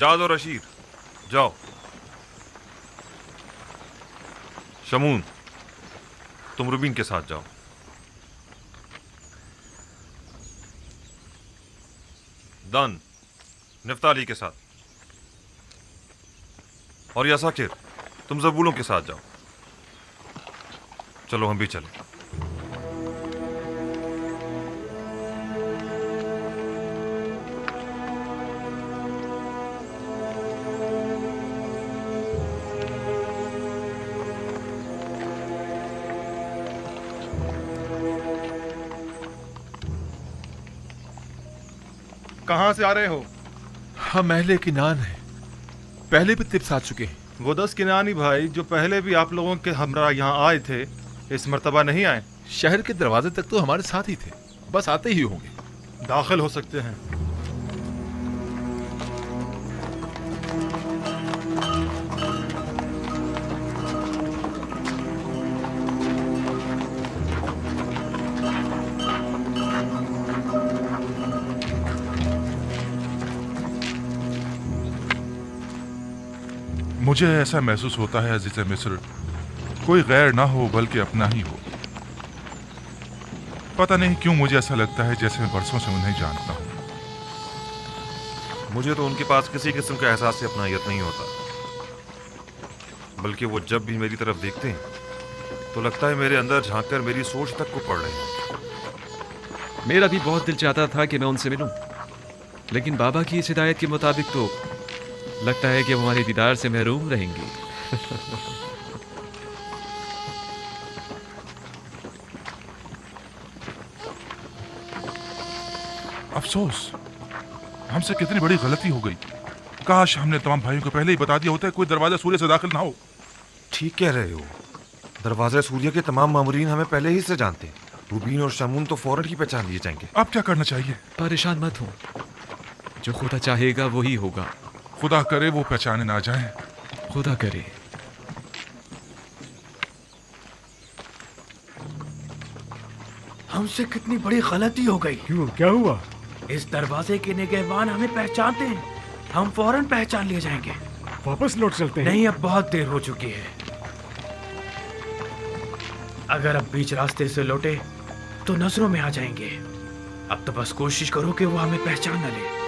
जाद और अशीर जाओ। शमून तुम रुबीन के साथ जाओ। दान निफ्ताली के साथ। और यासाकिर तुम जबूलों के साथ जाओ। चलो हम भी चलें। कहां से आ रहे हो? हम अहले किनान हैं, पहले भी तिब्स आ चुके हैं। वो 10 किनानी भाई जो पहले भी आप लोगों के हमरा यहाँ आए थे, इस मर्तबा नहीं आए। शहर के दरवाजे तक तो हमारे साथ ही थे, बस आते ही होंगे। दाखिल हो सकते हैं। मुझे ऐसा महसूस होता है अजीज मिस्र, कोई गैर ना हो बल्कि अपना ही हो। पता नहीं क्यों मुझे ऐसा लगता है जैसे मैं बरसों से उन्हें जानता हूँ। मुझे तो उनके पास किसी किस्म का एहसास से अपनायत नहीं होता, बल्कि वो जब भी मेरी तरफ देखते हैं तो लगता है मेरे अंदर झांककर मेरी सोच तक को पढ़ रहे हैं। मेरा भी बहुत दिल चाहता था कि मैं उनसे मिलूं, लेकिन बाबा की इस हिदायत के मुताबिक तो लगता है कि वो हमारे दीदार से महरूम रहेंगी। अफसोस, हमसे कितनी बड़ी गलती हो गई। काश हमने तमाम भाइयों को पहले ही बता दिया होता है कोई दरवाजा सूर्य से दाखिल ना हो। ठीक कह रहे हो, दरवाजा सूर्य के तमाम मामूरीन हमें पहले ही से जानते हैं। रूबीन और शमून तो फौरन ही पहचान लिए जाएंगे। अब क्या करना चाहिए? परेशान मत हो, जो खुदा चाहेगा वही होगा। खुदा करे वो पहचाने ना जाए। खुदा करे। हमसे कितनी बड़ी गलती हो गई। क्यों, क्या हुआ? इस दरवाजे के निगहबान हमें पहचानते हैं, हम फौरन पहचान लिए जाएंगे। वापस लौट चलते हैं। नहीं, अब बहुत देर हो चुकी है। अगर अब बीच रास्ते से लौटे तो नजरों में आ जाएंगे। अब तो बस कोशिश करो कि वो हमें पहचान न ले।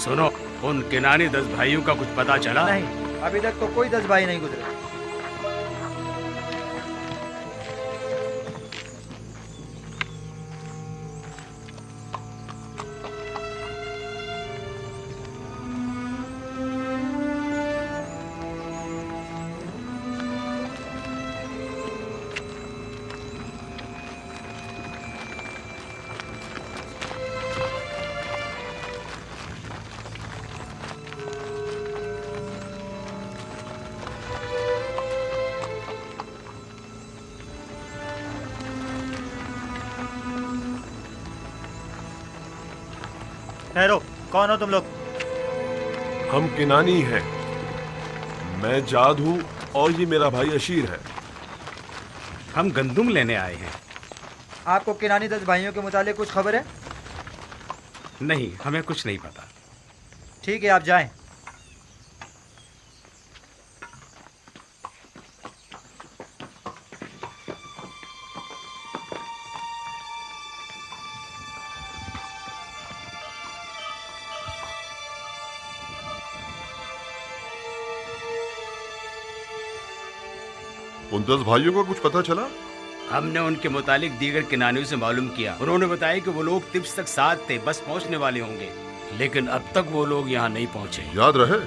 सुनो, उन किनानी 10 भाइयों का कुछ पता चला? नहीं, अभी तक तो कोई 10 भाई नहीं गुजरे। ठहरो, कौन हो तुम लोग? हम किनानी हैं। मैं जाद हूँ और ये मेरा भाई अशीर है। हम गंदुम लेने आए हैं। आपको किनानी 10 भाइयों के मुतालिक कुछ खबर है? नहीं, हमें कुछ नहीं पता। ठीक है, आप जाएं। उन 10 भाइयों का कुछ पता चला? हमने उनके मुतालिक दीगर किनानियों से मालूम किया। उन्होंने बताया कि वो लोग तिब्स तक साथ थे, बस पहुंचने वाले होंगे, लेकिन अब तक वो लोग यहाँ नहीं पहुंचे। याद रहे,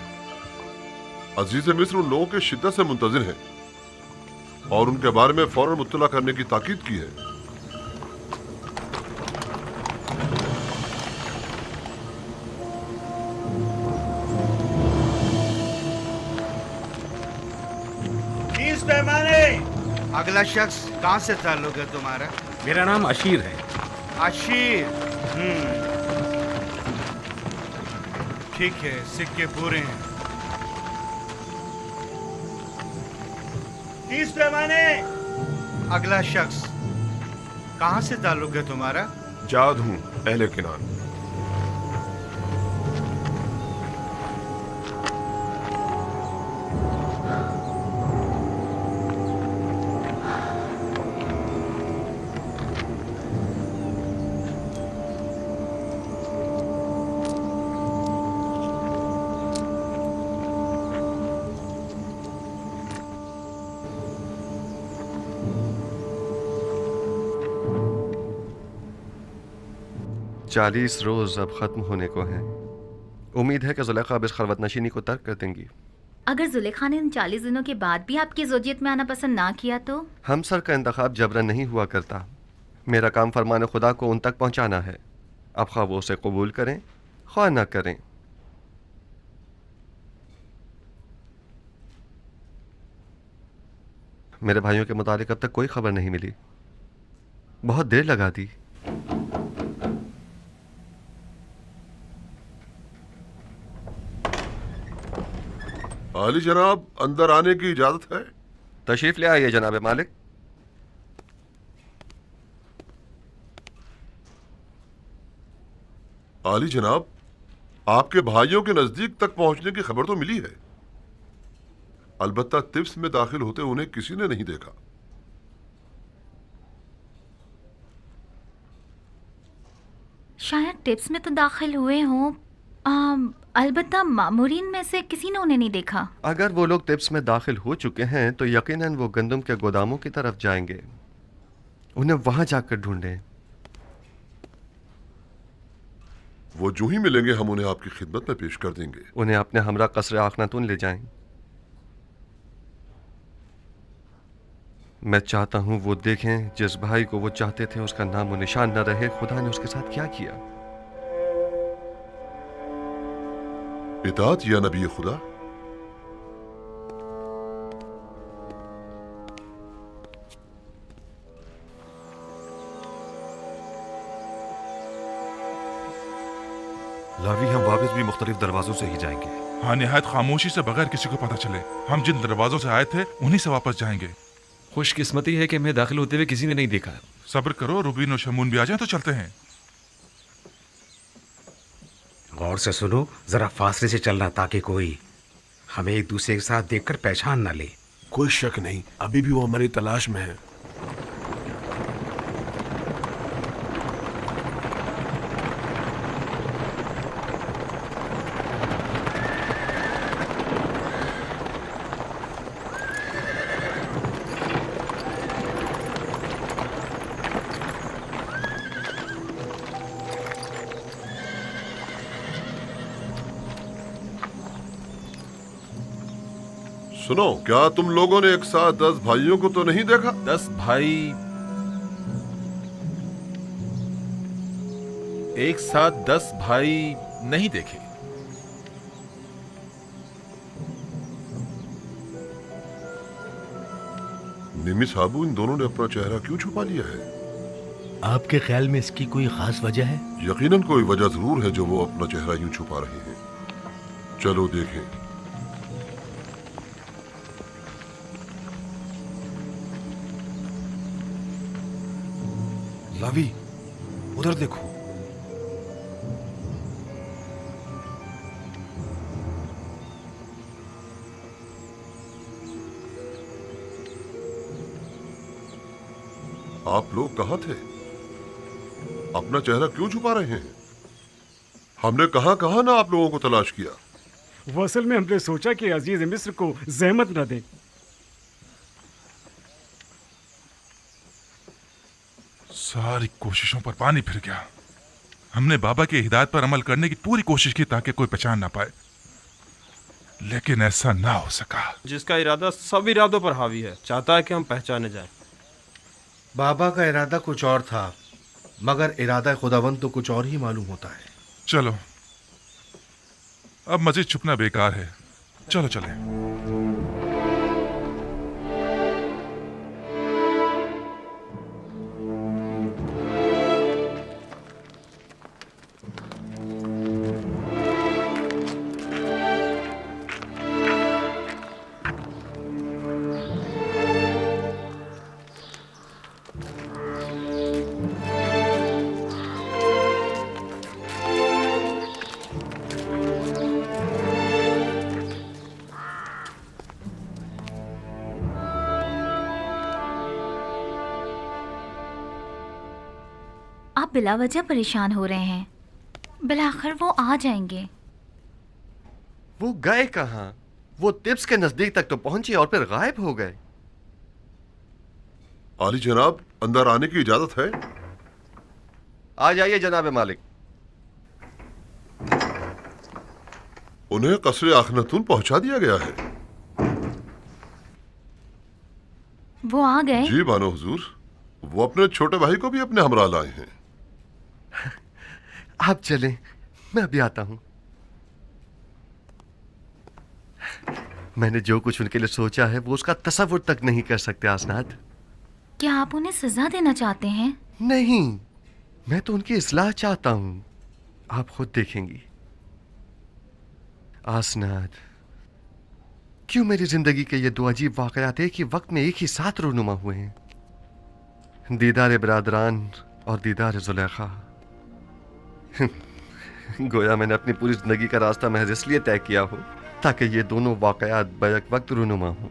अजीज मिस्र उन लोगों के शिद्दत से मुंतजिर हैं और उनके बारे में फौरन मुत्तला करने की ताकीद की है। अगला शख्स कहाँ से ताल्लुक है तुम्हारा? मेरा नाम अशीर है। अशीर, ठीक है, सिक्के पूरे हैं। 30 पैमाने। अगला शख्स कहाँ से ताल्लुक है तुम्हारा? जाद हूँ अहले किनान। चालीस रोज अब खत्म होने को हैं। उम्मीद है कि जुलेखा अब इस खलवत नशीनी को तर्क कर देंगी। अगर जुलेखा ने इन 40 दिनों के बाद भी आपकी ज़ौजियत में आना पसंद ना किया तो? हमसर का इंतखाब जबरन नहीं हुआ करता। मेरा काम फरमान खुदा को उन तक पहुंचाना है। अब ख्वाह वो उसे कबूल करें ख्वाह ना करें। मेरे भाइयों के मुतालिक अब तक कोई खबर नहीं मिली। बहुत देर लगा दी। आली जनाब, अंदर आने की इजाजत है? तशरीफ ले आइए जनाब मालिक। आली जनाब, आपके भाइयों के नजदीक तक पहुंचने की खबर तो मिली है, अलबत्ता तिब्स में दाखिल होते उन्हें किसी ने नहीं देखा। शायद टिप्स में तो दाखिल हुए हों, अलबत्ता मामूरीन में से किसी ने उन्हें नहीं देखा। अगर वो लोग टिप्स में दाखिल हो चुके हैं तो यकीनन वो गंदम के गोदामों की तरफ जाएंगे। उन्हें वहां जाकर ढूंढें। वो जो ही मिलेंगे हम उन्हें आपकी खिदमत में पेश कर देंगे। उन्हें अपने हमरा कसर आखनातून ले जाएं। मैं चाहता हूं वो देखें जिस भाई को वो चाहते थे उसका नाम और निशान न रहे। खुदा ने उसके साथ क्या किया। इताअत या नबी खुदा। लावी, हम वापस भी मुख्तलिफ दरवाजों से ही जाएंगे। हाँ, निहायत खामोशी से बगैर किसी को पता चले। हम जिन दरवाजों से आए थे उन्हीं से वापस जाएंगे। खुशकिस्मती है कि मैं दाखिल होते हुए किसी ने नहीं देखा। सब्र करो, रुबीन और शमून भी आ जाए तो चलते हैं। गौर से सुनो, जरा फासले से चलना ताकि कोई हमें एक दूसरे के साथ देखकर पहचान ना ले। कोई शक नहीं, अभी भी वो हमारी तलाश में है। सुनो, क्या तुम लोगों ने एक साथ 10 भाइयों को तो नहीं देखा? 10 भाई एक साथ 10 भाई नहीं देखे। निमी साहबू, इन दोनों ने अपना चेहरा क्यों छुपा लिया है? आपके ख्याल में इसकी कोई खास वजह है? यकीनन कोई वजह जरूर है जो वो अपना चेहरा यूं छुपा रहे हैं। चलो देखें। लावी, उधर देखो। आप लोग कहाँ थे? अपना चेहरा क्यों छुपा रहे हैं? हमने कहाँ कहाँ ना आप लोगों को तलाश किया। वो असल में हमने सोचा कि अजीज मिस्र को जहमत न दें। सारी कोशिशों पर पानी फिर गया। हमने बाबा की हिदायत पर अमल करने की पूरी कोशिश की ताकि कोई पहचान ना पाए, लेकिन ऐसा ना हो सका। जिसका इरादा सब इरादों पर हावी है, चाहता है कि हम पहचाने जाएं। बाबा का इरादा कुछ और था, मगर इरादा खुदावंद तो कुछ और ही मालूम होता है। चलो, अब मजीद छुपना बेकार है। चलो चलें। बिला वजह परेशान हो रहे हैं। बिलाखिर वो आ जाएंगे। वो गए कहाँ? वो तिब्स के नजदीक तक तो पहुंचे और फिर गायब हो गए। आली जनाब, अंदर आने की इजाजत है? आ जाइए जनाब मालिक। उन्हें कसरे आखनतून पहुंचा दिया गया है। वो आ गए? जी बानो हुजूर, वो अपने छोटे भाई को भी अपने हमरा लाए हैं। आप चलें, मैं अभी आता हूं। मैंने जो कुछ उनके लिए सोचा है वो उसका तसव्वुर तक नहीं कर सकते आसनाद। क्या आप उन्हें सजा देना चाहते हैं? नहीं, मैं तो उनकी इस्लाह चाहता हूं। आप खुद देखेंगी। आसनाद, क्यों मेरी जिंदगी के ये दो अजीब वाकयात एक ही वक्त में एक ही साथ रूनुमा हुए हैं? दीदार बरादरान और दीदार जुलेखा। गोया मैंने अपनी पूरी जिंदगी का रास्ता महज इसलिए तय किया हो ताकि ये दोनों वाकयात बैक वक्त रूनुमा हों।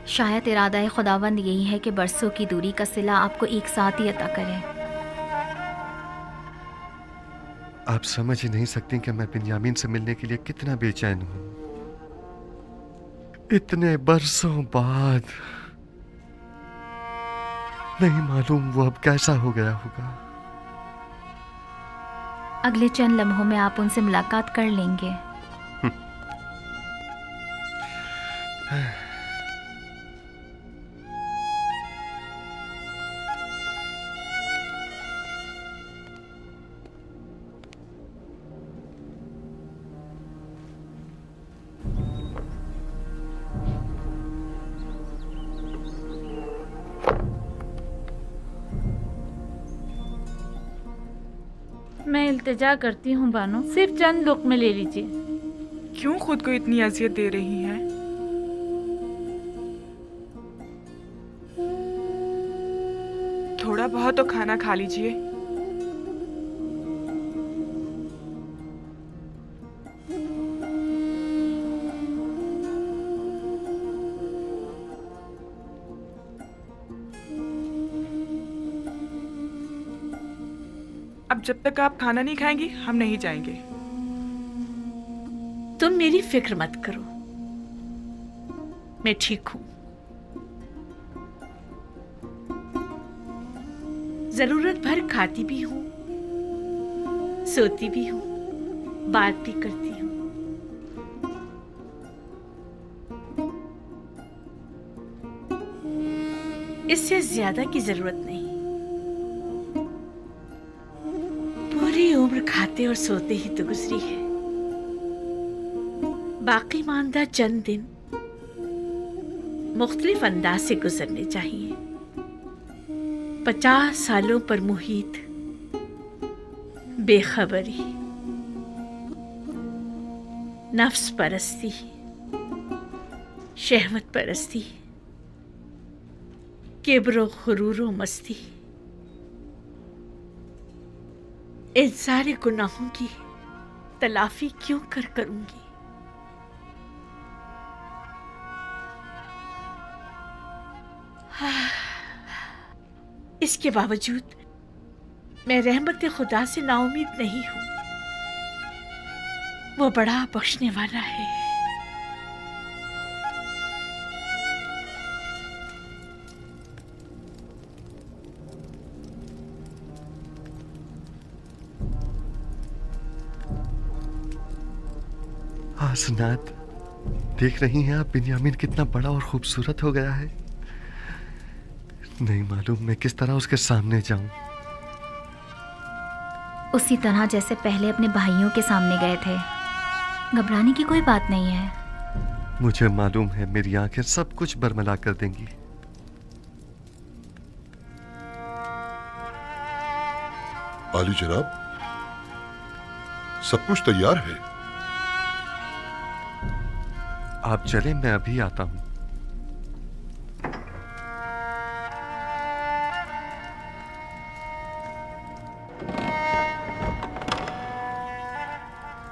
शायद इरादा खुदावंद यही है कि बरसों की दूरी का सिला आपको एक साथ ही अता करे। आप समझ ही नहीं सकती कि मैं बिन्यामीन से मिलने के लिए कितना बेचैन हूं। इतने बरसों बाद। नहीं मालूम वो अब कैसा हो गया होगा। अगले चंद लम्हों में आप उनसे मुलाकात कर लेंगे। मैं इल्तिजा करती हूँ बानो, सिर्फ चंद लुक़्मे ले लीजिए। क्यों खुद को इतनी अजियत दे रही हैं? थोड़ा बहुत तो खाना खा लीजिए। अब जब तक आप खाना नहीं खाएंगी हम नहीं जाएंगे। तुम मेरी फिक्र मत करो, मैं ठीक हूं। जरूरत भर खाती भी हूं, सोती भी हूं, बात भी करती हूं। इससे ज्यादा की जरूरत नहीं। पूरी उम्र खाते और सोते ही तो गुजरी है। बाकी मानदा चंद दिन मुख्तलिफ अंदाज से गुजरने चाहिए। 50 सालों पर मुहित बेखबरी, नफ्स परस्ती, शहवत परस्ती, किब्र खुरूर व मस्ती, इन सारे गुनाहों की तलाफी क्यों करूंगी? इसके बावजूद मैं रहमत खुदा से नाउमीद नहीं हूं। वो बड़ा बख्शने वाला है। आसनाद, देख रही हैं आप बिन्यामीन कितना बड़ा और खूबसूरत हो गया है। नहीं मालूम मैं किस तरह उसके सामने जाऊं। उसी तरह जैसे पहले अपने भाइयों के सामने गए थे। घबराने की कोई बात नहीं है। मुझे मालूम है मेरी आंखें सब कुछ बरमला कर देंगी। आली जनाब, सब कुछ तैयार है। आप चलें, मैं अभी आता हूं।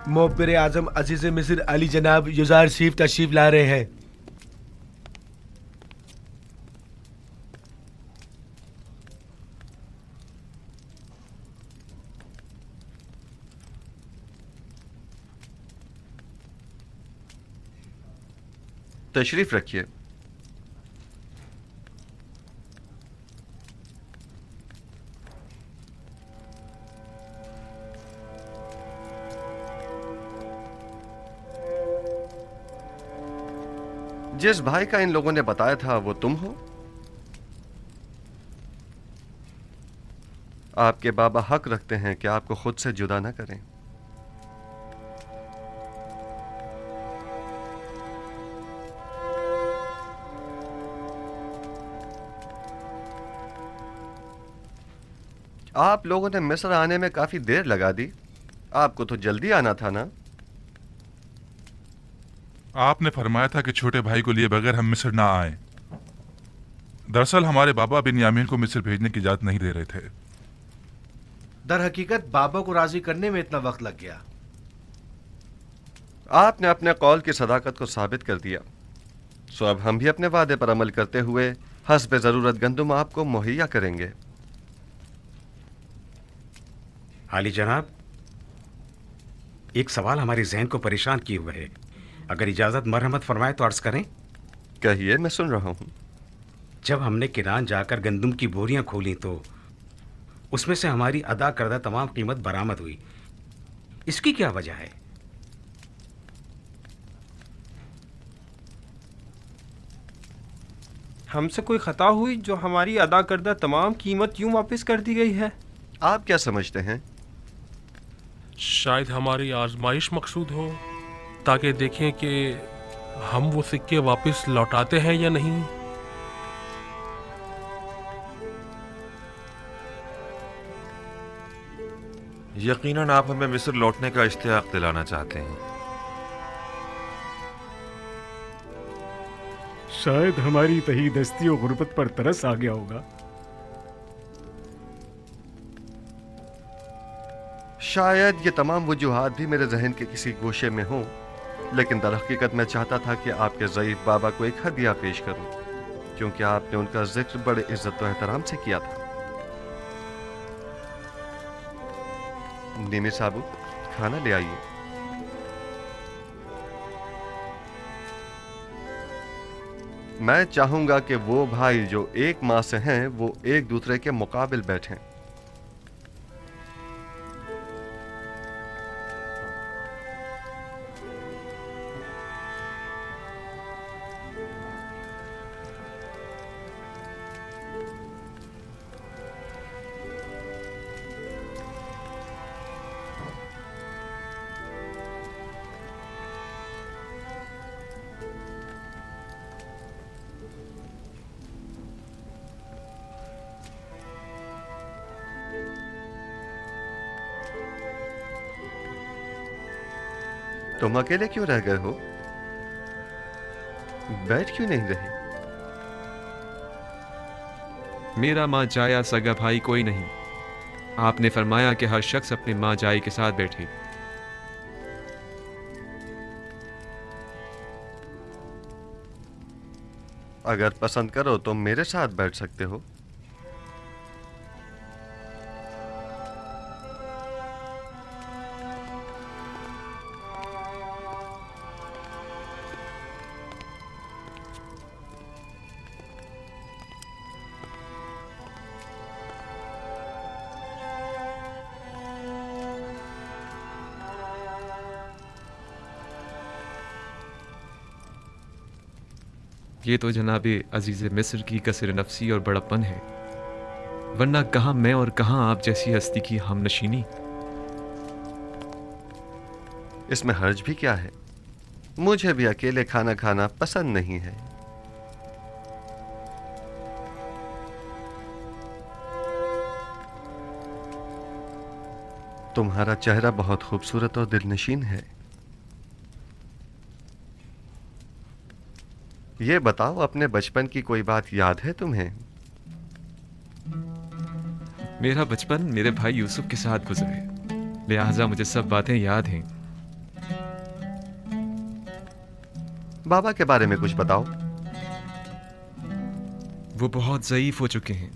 मोहब्बर आजम अजीज मिस्र अली जनाब युजार शरीफ तशरीफ ला रहे हैं। तशरीफ रखिए। जिस भाई का इन लोगों ने बताया था वो तुम हो? आपके बाबा हक रखते हैं कि आपको खुद से जुदा ना करें। आप लोगों ने मिस्र आने में काफी देर लगा दी। आपको तो जल्दी आना था ना? आपने फरमाया था कि छोटे भाई को लिए बगैर हम मिस्र ना आए। दरअसल हमारे बाबा बिन्यामीन को मिस्र भेजने की इजाजत नहीं दे रहे थे। दर हकीकत बाबा को राजी करने में इतना वक्त लग गया। आपने अपने कौल की सदाकत को साबित कर दिया, सो अब हम भी अपने वादे पर अमल करते हुए हस्ब जरूरत गंदुम आपको मुहैया करेंगे। आली जनाब, एक सवाल हमारे जहन को परेशान किए हुए है। अगर इजाजत मरहमत फरमाए तो अर्ज करें। कहिए, मैं सुन रहा हूं। जब हमने किरान जाकर गंदुम की बोरियां खोली तो उसमें से हमारी अदा करदा तमाम कीमत बरामद हुई। इसकी क्या वजह है? हमसे कोई खता हुई जो हमारी अदा करदा तमाम कीमत यूं वापस कर दी गई है? आप क्या समझते हैं? शायद हमारी आजमाइश मकसूद हो, ताकि देखें कि हम वो सिक्के वापस लौटाते हैं या नहीं। यकीनन आप हमें मिस्र लौटने का इश्तियाक दिलाना चाहते हैं। शायद हमारी तही दस्ती और गुर्बत पर तरस आ गया होगा। शायद ये तमाम वजूहात भी मेरे जहन के किसी गोशे में हों, लेकिन दर हकीकत मैं चाहता था कि आपके ज़ईफ बाबा को एक हदिया पेश करूं, क्योंकि आपने उनका जिक्र बड़े इज्जत और एहतराम से किया था। नीमी साहब, खाना ले आइए। मैं चाहूंगा कि वो भाई जो एक माँ से हैं वो एक दूसरे के मुकाबिल बैठें। तुम अकेले क्यों रह गए हो? बैठ क्यों नहीं रहे? मेरा माँ जाया सगा भाई कोई नहीं। आपने फरमाया कि हर शख्स अपने माँ जाई के साथ बैठे। अगर पसंद करो तो मेरे साथ बैठ सकते हो। ये तो जनाबे अजीज मिस्र की कसर नफसी और बड़प्पन है, वरना कहाँ मैं और कहाँ आप जैसी हस्ती की हमनशीनी। इसमें हर्ज भी क्या है? मुझे भी अकेले खाना खाना पसंद नहीं है। तुम्हारा चेहरा बहुत खूबसूरत और दिलनशीन है। ये बताओ, अपने बचपन की कोई बात याद है तुम्हें? मेरा बचपन मेरे भाई यूसुफ के साथ गुजरा है, लिहाजा मुझे सब बातें याद हैं। बाबा के बारे में कुछ बताओ। वो बहुत ज़ईफ हो चुके हैं।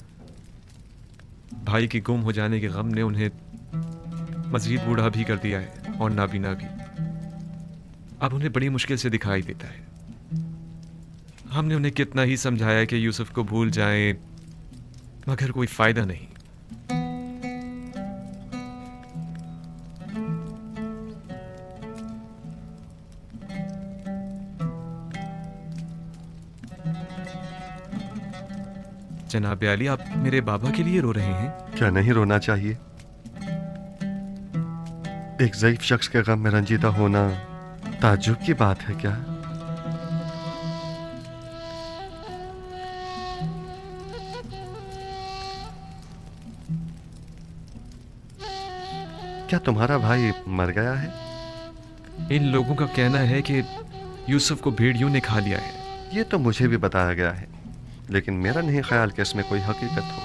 भाई के गुम हो जाने के गम ने उन्हें मजीद बूढ़ा भी कर दिया है और नाबीना भी। अब उन्हें बड़ी मुश्किल से दिखाई देता है। हमने उन्हें कितना ही समझाया कि यूसुफ को भूल जाएं, मगर कोई फायदा नहीं। जनाब अली, आप मेरे बाबा के लिए रो रहे हैं? क्या नहीं रोना चाहिए? एक ज़ईफ शख्स के गम में रंजीदा होना ताज्जुब की बात है क्या? क्या तुम्हारा भाई मर गया है? इन लोगों का कहना है कि यूसुफ को भेड़ियों ने खा लिया है। ये तो मुझे भी बताया गया है, लेकिन मेरा नहीं ख्याल कि इसमें कोई हकीकत हो।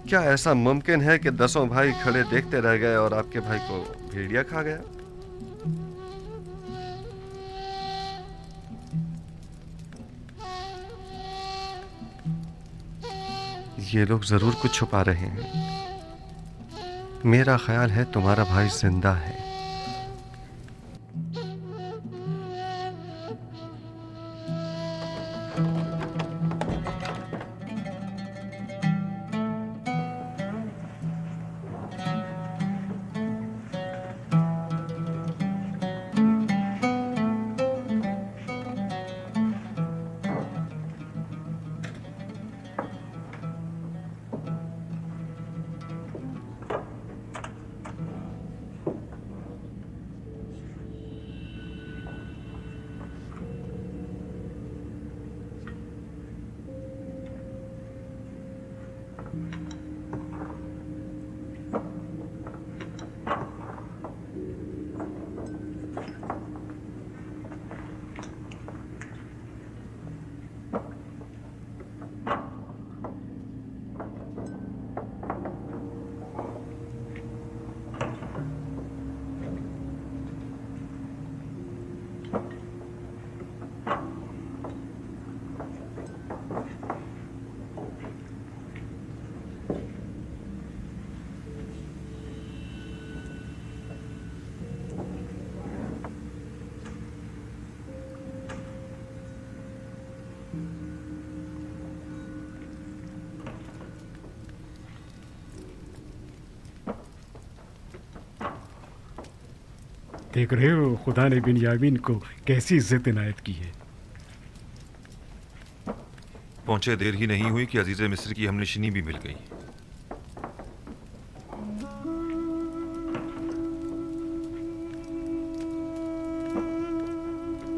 क्या ऐसा मुमकिन है कि 10 भाई खड़े देखते रह गए और आपके भाई को भेड़िया खा गया? ये लोग जरूर कुछ छुपा रहे हैं। मेरा ख्याल है तुम्हारा भाई जिंदा है। देख रहे हो खुदा ने बिन्यामीन को कैसी इज्जत इनायत की है। पहुंचे देर ही नहीं हुई कि अजीज मिस्र की हमनशिनी भी मिल गई।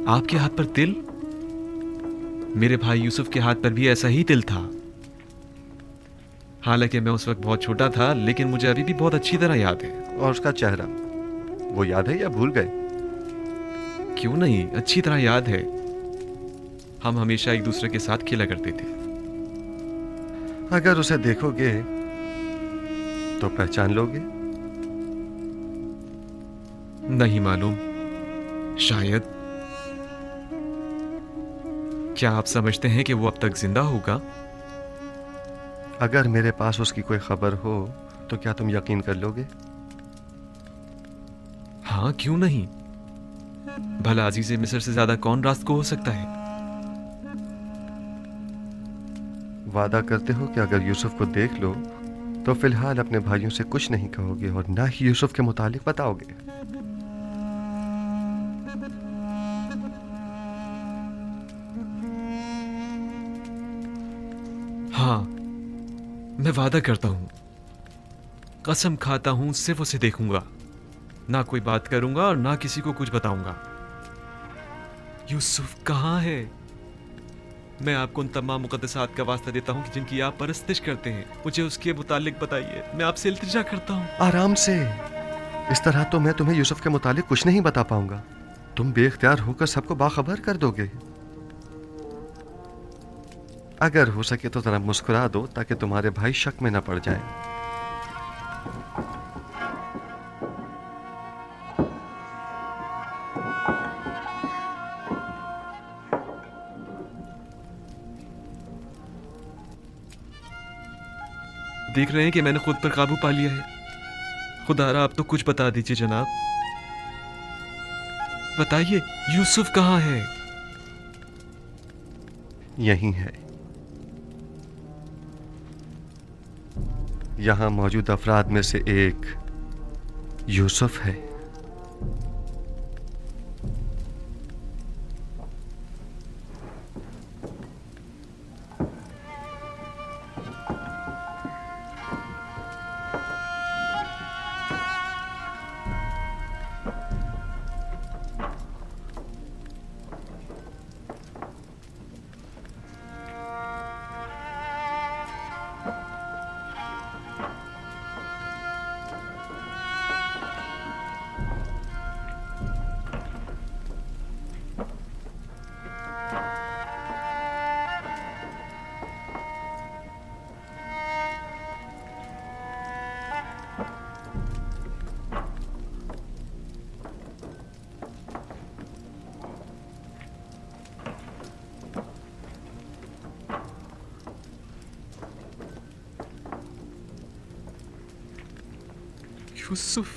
आपके हाथ पर तिल? मेरे भाई यूसुफ के हाथ पर भी ऐसा ही तिल था। हालांकि मैं उस वक्त बहुत छोटा था, लेकिन मुझे अभी भी बहुत अच्छी तरह याद है। और उसका चेहरा, वो याद है या भूल गए? क्यों नहीं, अच्छी तरह याद है। हम हमेशा एक दूसरे के साथ खेला करते थे। अगर उसे देखोगे तो पहचान लोगे? नहीं मालूम, शायद। क्या आप समझते हैं कि वो अब तक जिंदा होगा? अगर मेरे पास उसकी कोई खबर हो तो क्या तुम यकीन कर लोगे? हाँ, क्यों नहीं। भला अजीज मिस्र से ज्यादा कौन रास्त को हो सकता है? वादा करते हो कि अगर यूसुफ को देख लो तो फिलहाल अपने भाइयों से कुछ नहीं कहोगे और ना ही यूसुफ के मुतालिक बताओगे? हाँ, मैं वादा करता हूं, कसम खाता हूं, सिर्फ उसे देखूंगा, ना कोई बात करूंगा और ना किसी को कुछ बताऊंगा। यूसुफ कहाँ है? मैं आपको उन तमाम मुकद्दसात का वास्ता देता हूं कि जिनकी आप परस्तिश करते हैं। मुझे उसके मुतालिक बताइए, मैं आपसे इल्तिजा करता हूं। आराम से। इस तरह तो मैं तुम्हें यूसुफ के मुतालिक कुछ नहीं बता पाऊंगा। तुम बेख्तियार होकर सबको बाखबर कर दोगे। अगर हो सके तो जरा मुस्कुरा दो ताकि तुम्हारे भाई शक में न पड़ जाएं। देख रहे हैं कि मैंने खुद पर काबू पा लिया है। खुदारा आप तो कुछ बता दीजिए जनाब। बताइए, यूसुफ कहाँ है? यही है। यहाँ मौजूद अफराद में से एक यूसुफ है। यूसुफ।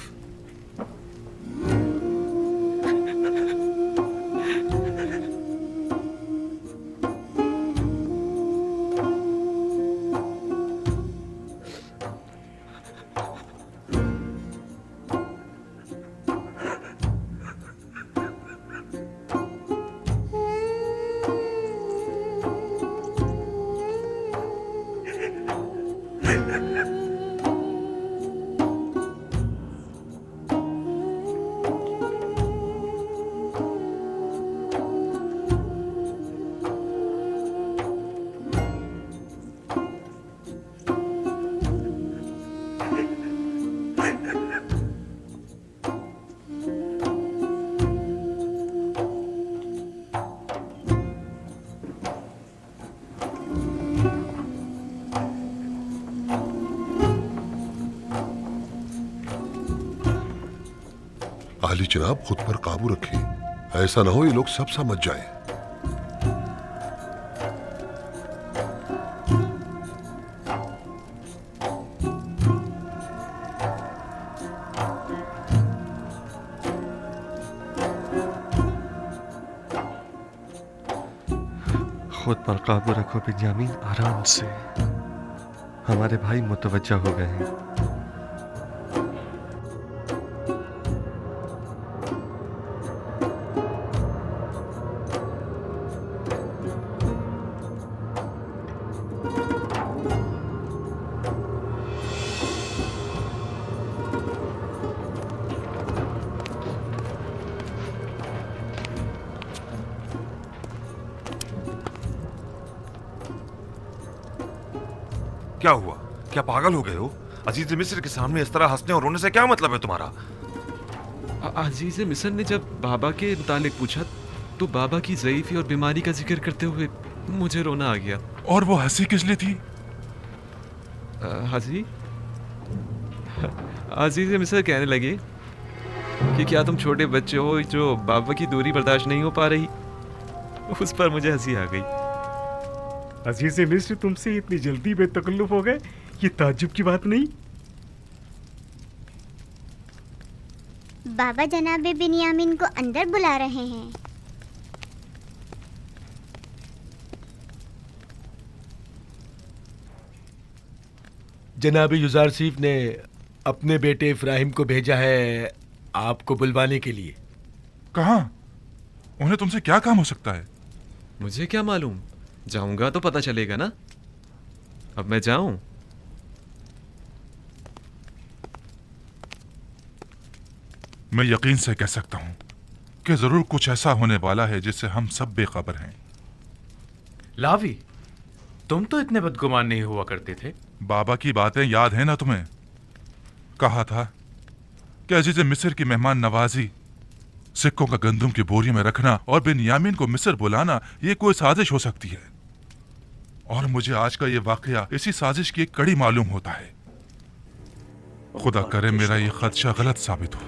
आली जनाब, खुद पर काबू रखें। ऐसा ना हो ये लोग सब समझ जाएं। खुद पर काबू रखो बिन्यामीन, आराम से। हमारे भाई मुतवज्जा हो गए हैं। क्या हुआ? क्या पागल हो गए हो? अजीज मिस्र के सामने इस तरह हंसने और रोने से क्या मतलब है तुम्हारा? अजीज मिस्र ने जब बाबा के मुतालिक पूछा तो बाबा की ज़ईफ़ी और बीमारी का जिक्र करते हुए मुझे रोना आ गया। और वो हंसी किस लिए थी? हंसी? अजीज मिस्र कहने लगे कि क्या तुम छोटे बच्चे हो जो बाबा की दूरी बर्दाश्त नहीं हो पा रही? उस पर मुझे हंसी आ गई। अजीज मिस्र तुमसे इतनी जल्दी बेतकल्लुफ हो गए, ये ताज्जुब की बात नहीं। बाबा जनाबे बिन्यामीन को अंदर बुला रहे हैं। जनाब युजारसीफ ने अपने बेटे इब्राहिम को भेजा है आपको बुलवाने के लिए। कहाँ? उन्हें तुमसे क्या काम हो सकता है? मुझे क्या मालूम, जाऊंगा तो पता चलेगा ना। अब मैं जाऊं? मैं यकीन से कह सकता हूं कि जरूर कुछ ऐसा होने वाला है जिससे हम सब बेखबर हैं। लावी, तुम तो इतने बदगुमान नहीं हुआ करते थे। बाबा की बातें याद है ना तुम्हें? कहा था कि अजीज मिस्र की मेहमान नवाजी, सिक्कों का गंदुम की बोरी में रखना और बिन्यामीन को मिस्र बुलाना ये कोई साजिश हो सकती है। और मुझे आज का ये वाकया इसी साजिश की एक कड़ी मालूम होता है। खुदा करे मेरा ये खदशा गलत साबित हो।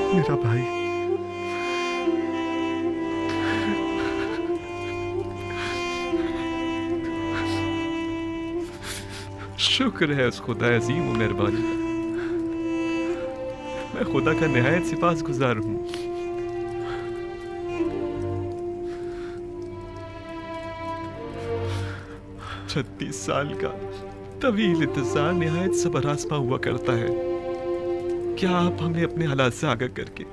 मेरा भाई। शुक्र है उस खुदा अजीम और मेहरबानी का। मैं खुदा का निहायत सिपासगुजार हूँ। छत्तीस साल का तवील इंतजार निहायत सबर आसमा हुआ करता है। क्या आप हमें अपने हालात से आगाह करके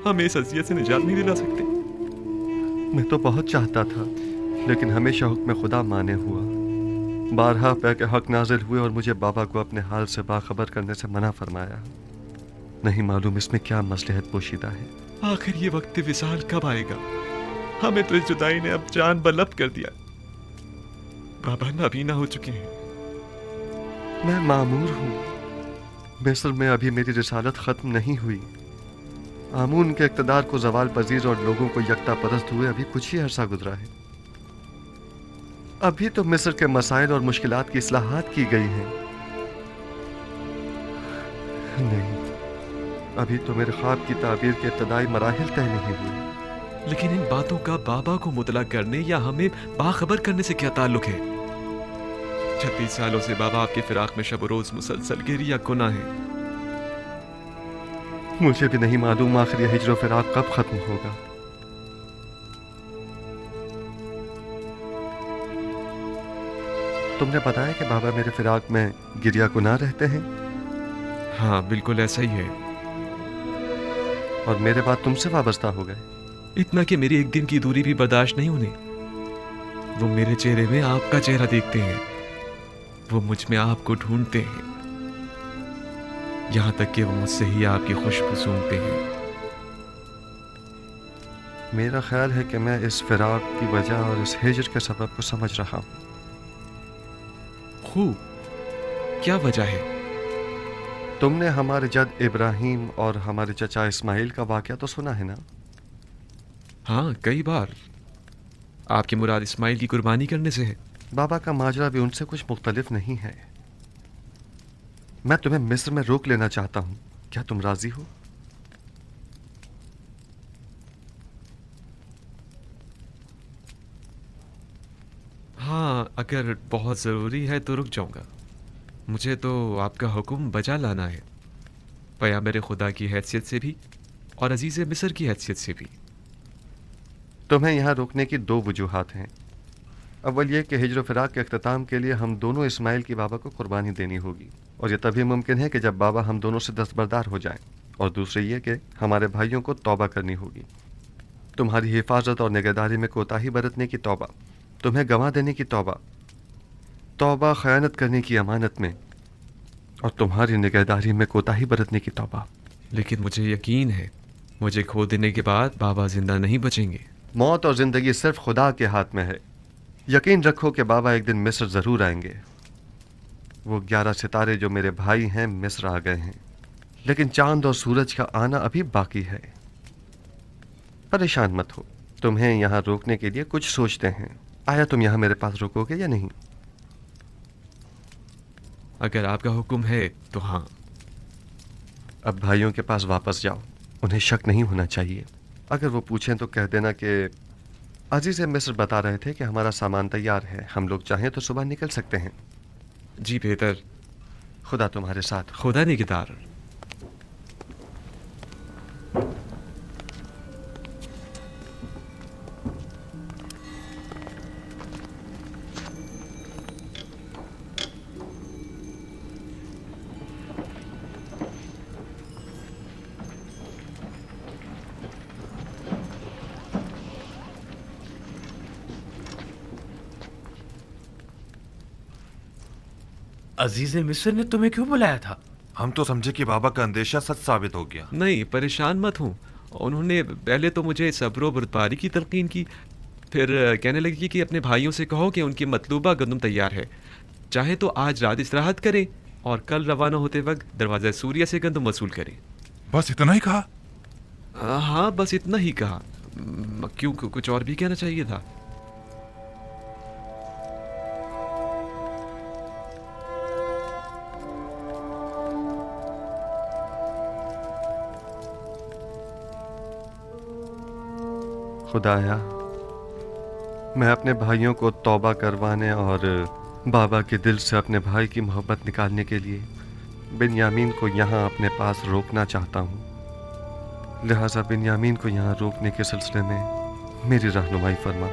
हमें इस अजियत से निजात नहीं दिला सकते? मैं तो बहुत चाहता था, लेकिन हमेशा हुक्म खुदा माने हुआ। बारहा पे के हक नाजिल हुए और मुझे बाबा को अपने हाल से बाखबर करने से मना फरमाया। नहीं मालूम इसमें क्या मसलहत पोशीदा है। आखिर ये वक्त विसाल कब आएगा? हमें तो इस जुदाई ने अब जान बलब कर दिया। बाबा नाबीना हो चुके हैं। मैं मामूर हूँ। मिस्र में अभी मेरी रिसालत खत्म नहीं हुई। आमून के इक़्तिदार को जवाल पजीर और लोगों को यकता परस्त हुए अभी कुछ ही अरसा गुजरा है। अभी तो मिस्र के मसाइल और मुश्किलात की इस्लाहात की गई हैं। नहीं, अभी तो मेरे ख्वाब की ताबीर के इब्तदाई मराहिल तय नहीं हुए। लेकिन इन बातों का बाबा को मुतला करने या हमें बाखबर करने से क्या ताल्लुक है? 36 सालों से बाबा आपके फिराक में शब रोज मुसलसल गिरी या गुनाह है। मुझे भी नहीं मालूम आखिर यह हिज्र फिराक कब खत्म होगा। तुमने बताया कि बाबा मेरे फिराक में गिरिया गुनाह रहते हैं? हाँ, बिल्कुल ऐसा ही है। और मेरे बाद तुमसे वाबस्ता हो गए। इतना कि मेरी एक दिन की दूरी भी बर्दाश्त नहीं उन्हें। वो मेरे चेहरे में आपका चेहरा देखते हैं, वो मुझ में आपको ढूंढते हैं, यहां तक कि वो मुझसे ही आपकी खुशबू सूंघते हैं। मेरा ख्याल है कि मैं इस फिराक की वजह और इस हिज्र के सबब को समझ रहा हूं। खूब, क्या वजह है? तुमने हमारे जद इब्राहिम और हमारे चचा इस्माइल का वाकया तो सुना है ना? हाँ, कई बार। आपकी मुराद इस्माइल की कुर्बानी करने से है। बाबा का माजरा भी उनसे कुछ मुख्तलिफ नहीं है। मैं तुम्हें मिस्र में रोक लेना चाहता हूं, क्या तुम राजी हो? हाँ, अगर बहुत ज़रूरी है तो रुक जाऊंगा। मुझे तो आपका हुक्म बजा लाना है, पैगंबर खुदा की हैसियत से भी और अजीज़ मिस्र की हैसियत से भी। तुम्हें यहाँ रोकने की दो वजूहात हैं। अव्वल यह कि हिज्र फिराक के अख्ताम के लिए हम दोनों इस्माइल की बाबा को कुर्बानी देनी होगी, और यह तभी मुमकिन है कि जब बाबा हम दोनों से दस्तबरदार हो जाएं। और दूसरी ये कि हमारे भाइयों को तौबा करनी होगी। तुम्हारी हिफाजत और निगहदारी में कोताही बरतने की तौबा, तुम्हें गंवा देने की तौबा, तौबा खयानत करने की अमानत में, और तुम्हारी निगहदारी में कोताही बरतने की तौबा। लेकिन मुझे यकीन है, मुझे खो देने के बाद बाबा जिंदा नहीं बचेंगे। मौत और जिंदगी सिर्फ खुदा के हाथ में है। यकीन रखो कि बाबा एक दिन मिस्र जरूर आएंगे। वो 11 सितारे जो मेरे भाई हैं मिस्र आ गए हैं, लेकिन चांद और सूरज का आना अभी बाकी है। परेशान मत हो, तुम्हें यहाँ रोकने के लिए कुछ सोचते हैं। आया तुम यहाँ मेरे पास रुकोगे या नहीं? अगर आपका हुक्म है तो हाँ। अब भाइयों के पास वापस जाओ, उन्हें शक नहीं होना चाहिए। अगर वो पूछें तो कह देना कि अजीज़ मिस्र बता रहे थे कि हमारा सामान तैयार है, हम लोग चाहें तो सुबह निकल सकते हैं। जी बेहतर। खुदा तुम्हारे साथ। खुदा निगहदार। अजीज मिस्र ने तुम्हें क्यों बुलाया था? हम तो समझे कि बाबा का अंदेशा सच साबित हो गया। नहीं, परेशान मत हूँ। उन्होंने पहले तो मुझे सब्र बर्दारी की तलकीन की, फिर कहने लगी कि अपने भाइयों से कहो कि उनकी मतलूबा गंदम तैयार है, चाहे तो आज रात इस्तिराहत करें और कल रवाना होते वक्त दरवाज़ा सूर्य से गंदम वसूल करें। बस इतना ही कहा? हाँ, बस इतना ही कहा। क्यों, कुछ और भी कहना चाहिए था? खुदाया, मैं अपने भाइयों को तौबा करवाने और बाबा के दिल से अपने भाई की मोहब्बत निकालने के लिए बिन्यामीन को यहाँ अपने पास रोकना चाहता हूँ। लिहाजा बिन्यामीन को यहाँ रोकने के सिलसिले में मेरी रहनुमाई फरमा।